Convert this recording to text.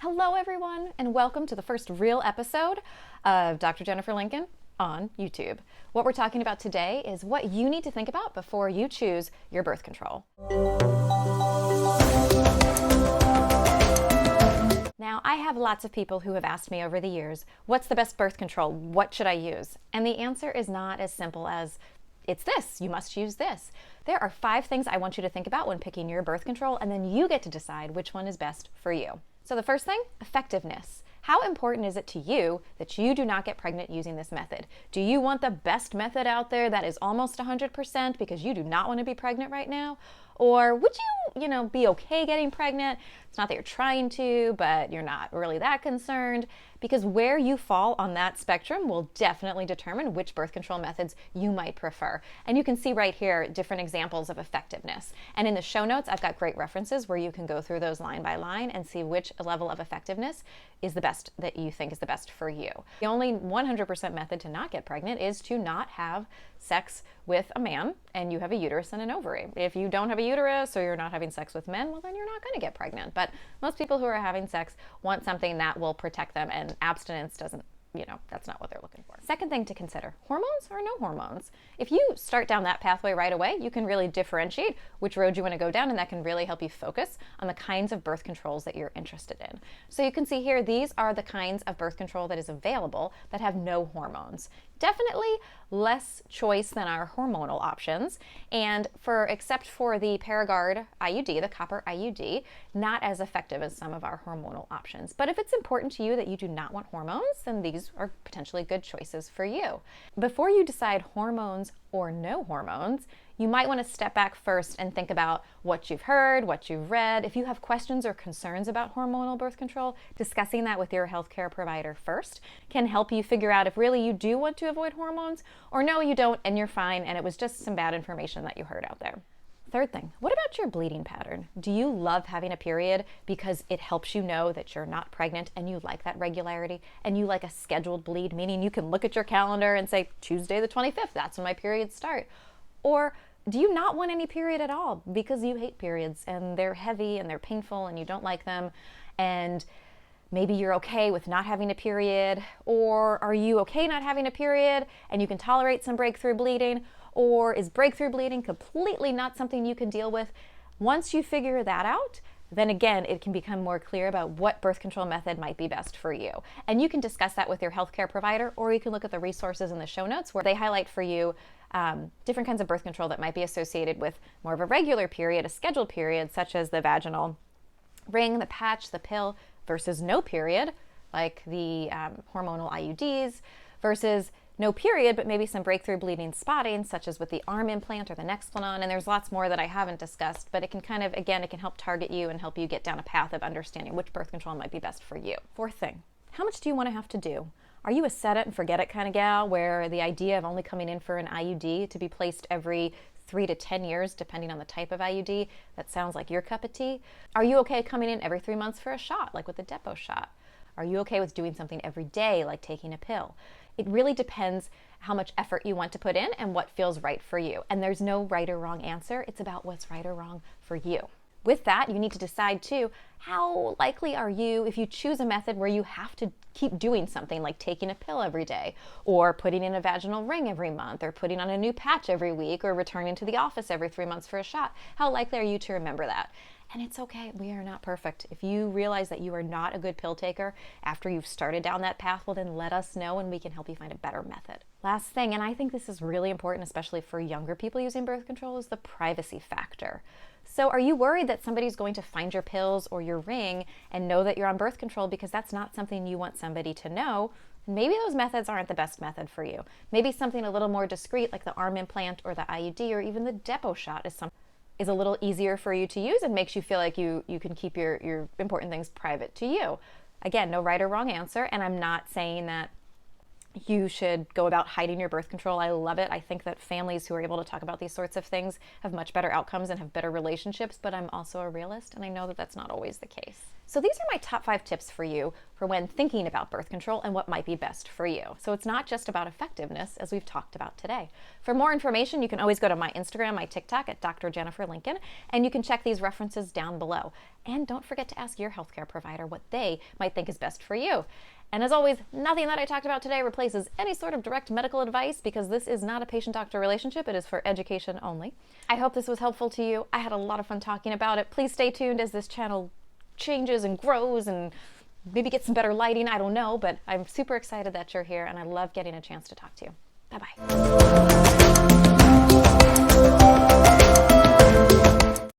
Hello, everyone, and welcome to the first real episode of Dr. Jennifer Lincoln on YouTube. What we're talking about today is what you need to think about before you choose your birth control. Now, I have lots of people who have asked me over the years, what's the best birth control? What should I use? And the answer is not as simple as, it's this, you must use this. There are 5 things I want you to think about when picking your birth control, and then you get to decide which one is best for you. So the first thing, effectiveness. How important is it to you that you do not get pregnant using this method? Do you want the best method out there that is almost 100% because you do not want to be pregnant right now? Or would you, be okay getting pregnant? It's not that you're trying to, but you're not really that concerned, because where you fall on that spectrum will definitely determine which birth control methods you might prefer. And you can see right here different examples of effectiveness. And in the show notes, I've got great references where you can go through those line by line and see which level of effectiveness is the best that you think is the best for you. The only 100% method to not get pregnant is to not have sex with a man and you have a uterus and an ovary. If you don't have a uterus or you're not having sex with men, well, then you're not going to get pregnant. But most people who are having sex want something that will protect them, and abstinence doesn't, that's not what they're looking for. Second thing to consider, hormones or no hormones. If you start down that pathway right away, you can really differentiate which road you want to go down, and that can really help you focus on the kinds of birth controls that you're interested in. So you can see here, these are the kinds of birth control that is available that have no hormones. Definitely less choice than our hormonal options, and except for the Paragard IUD, the copper IUD, not as effective as some of our hormonal options. But if it's important to you that you do not want hormones, then these are potentially good choices for you. Before you decide hormones or no hormones, you might want to step back first and think about what you've heard, what you've read. If you have questions or concerns about hormonal birth control, discussing that with your healthcare provider first can help you figure out if really you do want to avoid hormones, or no, you don't and you're fine and it was just some bad information that you heard out there. Third thing, what about your bleeding pattern? Do you love having a period because it helps you know that you're not pregnant and you like that regularity and you like a scheduled bleed, meaning you can look at your calendar and say, Tuesday the 25th, that's when my periods start? Or do you not want any period at all because you hate periods and they're heavy and they're painful and you don't like them, and maybe you're okay with not having a period? Or are you okay not having a period and you can tolerate some breakthrough bleeding? Or is breakthrough bleeding completely not something you can deal with? Once you figure that out, then again, it can become more clear about what birth control method might be best for you. And you can discuss that with your healthcare provider, or you can look at the resources in the show notes where they highlight for you different kinds of birth control that might be associated with more of a regular period, a scheduled period, such as the vaginal ring, the patch, the pill, versus no period, like the hormonal IUDs, versus no period, but maybe some breakthrough bleeding spotting, such as with the arm implant or the Nexplanon. And there's lots more that I haven't discussed, but it can it can help target you and help you get down a path of understanding which birth control might be best for you. Fourth thing, how much do you want to have to do? Are you a set it and forget it kind of gal, where the idea of only coming in for an IUD to be placed every 3 to 10 years, depending on the type of IUD, that sounds like your cup of tea? Are you okay coming in every 3 months for a shot, like with the Depo shot? Are you okay with doing something every day, like taking a pill? It really depends how much effort you want to put in and what feels right for you. And there's no right or wrong answer. It's about what's right or wrong for you. With that, you need to decide too, how likely are you, if you choose a method where you have to keep doing something like taking a pill every day, or putting in a vaginal ring every month, or putting on a new patch every week, or returning to the office every 3 months for a shot, how likely are you to remember that? And it's okay, we are not perfect. If you realize that you are not a good pill taker after you've started down that path, well then let us know and we can help you find a better method. Last thing, and I think this is really important, especially for younger people using birth control, is the privacy factor. So are you worried that somebody's going to find your pills or your ring and know that you're on birth control because that's not something you want somebody to know? Maybe those methods aren't the best method for you. Maybe something a little more discreet like the arm implant or the IUD or even the Depo shot is a little easier for you to use and makes you feel like you can keep your important things private to you. Again, no right or wrong answer, and I'm not saying that you should go about hiding your birth control. I love it. I think that families who are able to talk about these sorts of things have much better outcomes and have better relationships, but I'm also a realist and I know that that's not always the case. So these are my top 5 tips for you for when thinking about birth control and what might be best for you. So it's not just about effectiveness, as we've talked about today. For more information, you can always go to my Instagram, my TikTok at Dr. Jennifer Lincoln, and you can check these references down below. And don't forget to ask your healthcare provider what they might think is best for you. And as always, nothing that I talked about today replaces any sort of direct medical advice because this is not a patient-doctor relationship. It is for education only. I hope this was helpful to you. I had a lot of fun talking about it. Please stay tuned as this channel changes and grows and maybe get some better lighting. I don't know, but I'm super excited that you're here and I love getting a chance to talk to you. Bye-bye.